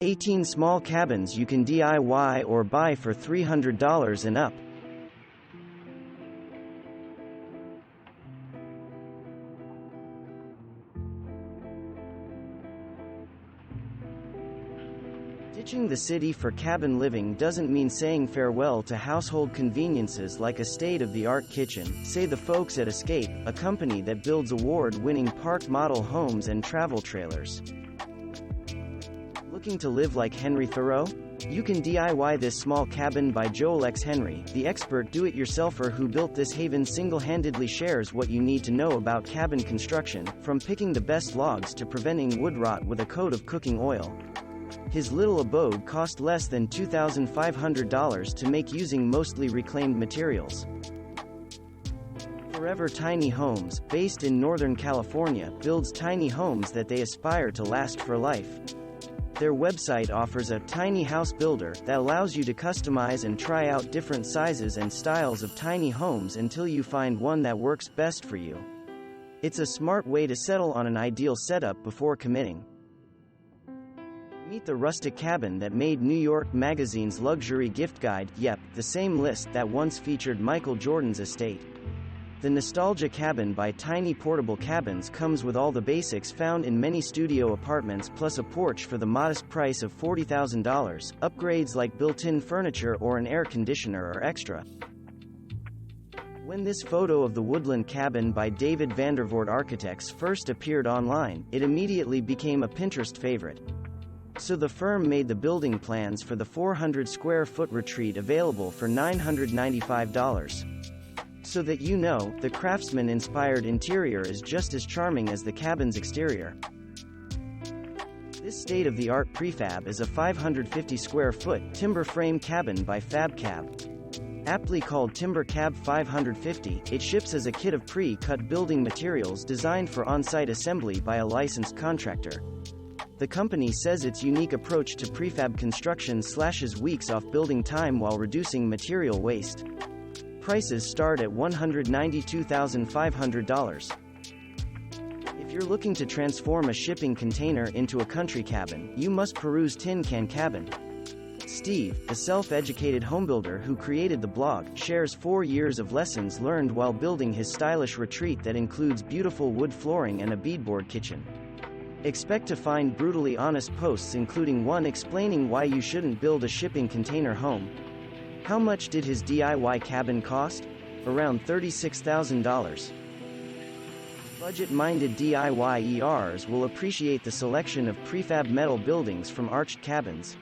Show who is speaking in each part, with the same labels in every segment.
Speaker 1: 18 small cabins you can DIY or buy for $300 and up. Ditching the city for cabin living doesn't mean saying farewell to household conveniences like a state-of-the-art kitchen, say the folks at Escape, a company that builds award-winning park model homes and travel trailers. Looking to live like Henry Thoreau? You can DIY this small cabin by Joel X. Henry, the expert do-it-yourselfer who built this haven single-handedly shares what you need to know about cabin construction, from picking the best logs to preventing wood rot with a coat of cooking oil. His little abode cost less than $2,500 to make using mostly reclaimed materials. Forever Tiny Homes, based in Northern California, builds tiny homes that they aspire to last for life. Their website offers a tiny house builder that allows you to customize and try out different sizes and styles of tiny homes until you find one that works best for you. It's a smart way to settle on an ideal setup before committing. Meet the rustic cabin that made New York Magazine's luxury gift guide, yep, the same list that once featured Michael Jordan's estate. The Nostalgia Cabin by Tiny Portable Cabins comes with all the basics found in many studio apartments plus a porch for the modest price of $40,000. Upgrades like built-in furniture or an air conditioner are extra. When this photo of the Woodland Cabin by David Vandervoort Architects first appeared online, it immediately became a Pinterest favorite. So the firm made the building plans for the 400-square-foot retreat available for $995. So that you know, the Craftsman-inspired interior is just as charming as the cabin's exterior. This state-of-the-art prefab is a 550-square-foot, timber frame cabin by FabCab. Aptly called Timber Cab 550, it ships as a kit of pre-cut building materials designed for on-site assembly by a licensed contractor. The company says its unique approach to prefab construction slashes weeks off building time while reducing material waste. Prices start at $192,500. If you're looking to transform a shipping container into a country cabin, you must peruse Tin Can Cabin. Steve, the self-educated homebuilder who created the blog, shares 4 years of lessons learned while building his stylish retreat that includes beautiful wood flooring and a beadboard kitchen. Expect to find brutally honest posts, including one explaining why you shouldn't build a shipping container home. How much did his DIY cabin cost? Around $36,000. Budget-minded DIYers will appreciate the selection of prefab metal buildings from Arched Cabins.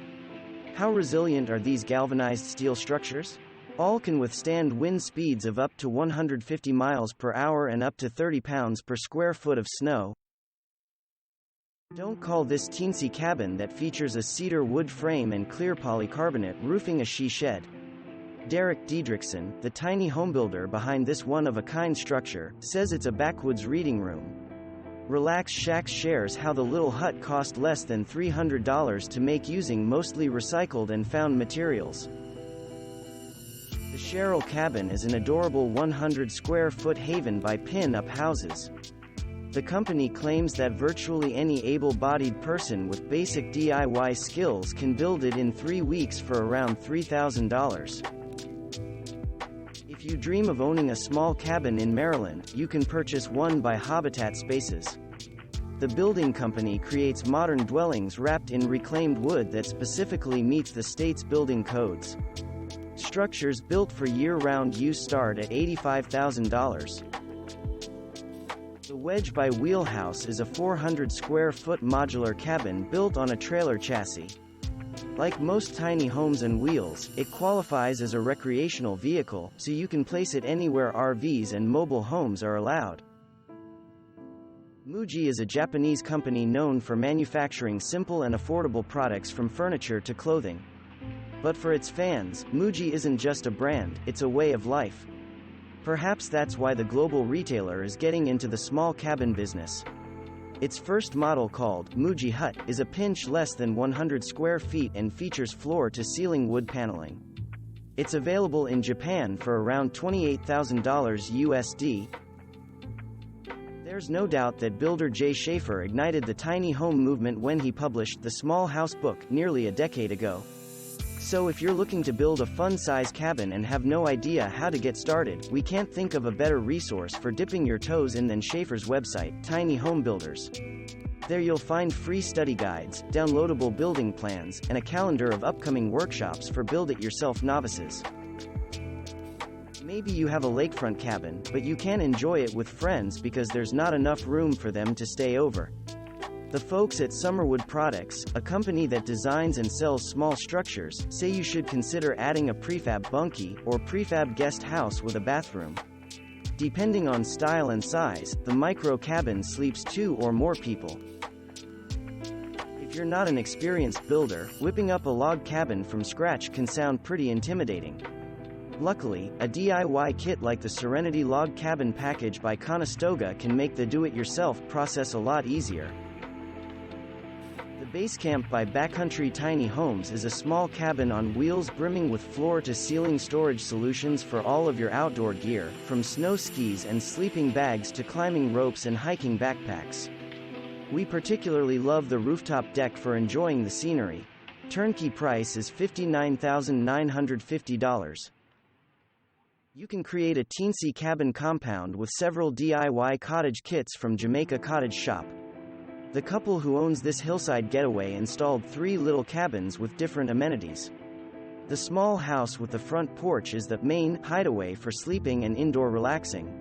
Speaker 1: How resilient are these galvanized steel structures? All can withstand wind speeds of up to 150 miles per hour and up to 30 pounds per square foot of snow. Don't call this teensy cabin that features a cedar wood frame and clear polycarbonate roofing a she shed. Derek Diedrichson, the tiny homebuilder behind this one-of-a-kind structure, says it's a backwoods reading room. Relax Shacks shares how the little hut cost less than $300 to make using mostly recycled and found materials. The Cheryl Cabin is an adorable 100-square-foot haven by Pin Up Houses. The company claims that virtually any able-bodied person with basic DIY skills can build it in 3 weeks for around $3,000. If you dream of owning a small cabin in Maryland, you can purchase one by Habitat Spacious. The building company creates modern dwellings wrapped in reclaimed wood that specifically meets the state's building codes. Structures built for year-round use start at $85,000. The Wedge by Wheelhouse is a 400-square-foot modular cabin built on a trailer chassis. Like most tiny homes and wheels, it qualifies as a recreational vehicle, so you can place it anywhere RVs and mobile homes are allowed. MUJI is a Japanese company known for manufacturing simple and affordable products from furniture to clothing. But for its fans, MUJI isn't just a brand, it's a way of life. Perhaps that's why the global retailer is getting into the small cabin business. Its first model, called MUJI Hut, is a pinch less than 100 square feet and features floor-to-ceiling wood paneling. It's available in Japan for around $28,000 USD. There's no doubt that builder Jay Schaefer ignited the tiny home movement when he published the Small House book nearly a decade ago. So if you're looking to build a fun-size cabin and have no idea how to get started, we can't think of a better resource for dipping your toes in than Schaefer's website, Tiny Home Builders. There you'll find free study guides, downloadable building plans, and a calendar of upcoming workshops for build-it-yourself novices. Maybe you have a lakefront cabin, but you can't enjoy it with friends because there's not enough room for them to stay over. The folks at Summerwood Products, a company that designs and sells small structures, say you should consider adding a prefab bunkie or prefab guest house with a bathroom. Depending on style and size, the micro cabin sleeps 2 or more people. If you're not an experienced builder, whipping up a log cabin from scratch can sound pretty intimidating. Luckily, a DIY kit like the Serenity Log Cabin Package by Conestoga can make the do-it-yourself process a lot easier. The Base Camp by Backcountry Tiny Homes is a small cabin on wheels brimming with floor-to-ceiling storage solutions for all of your outdoor gear, from snow skis and sleeping bags to climbing ropes and hiking backpacks. We particularly love the rooftop deck for enjoying the scenery. Turnkey price is $59,950. You can create a teensy cabin compound with several DIY cottage kits from Jamaica Cottage Shop. The couple who owns this hillside getaway installed 3 little cabins with different amenities. The small house with the front porch is the main hideaway for sleeping and indoor relaxing.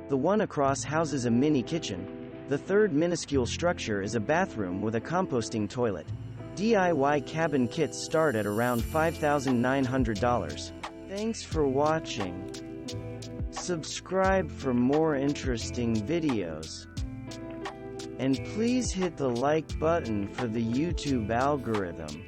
Speaker 1: The one across houses a mini kitchen. The third minuscule structure is a bathroom with a composting toilet. DIY cabin kits start at around $5,900. Thanks for watching. Subscribe for more interesting videos. And please hit the like button for the YouTube algorithm.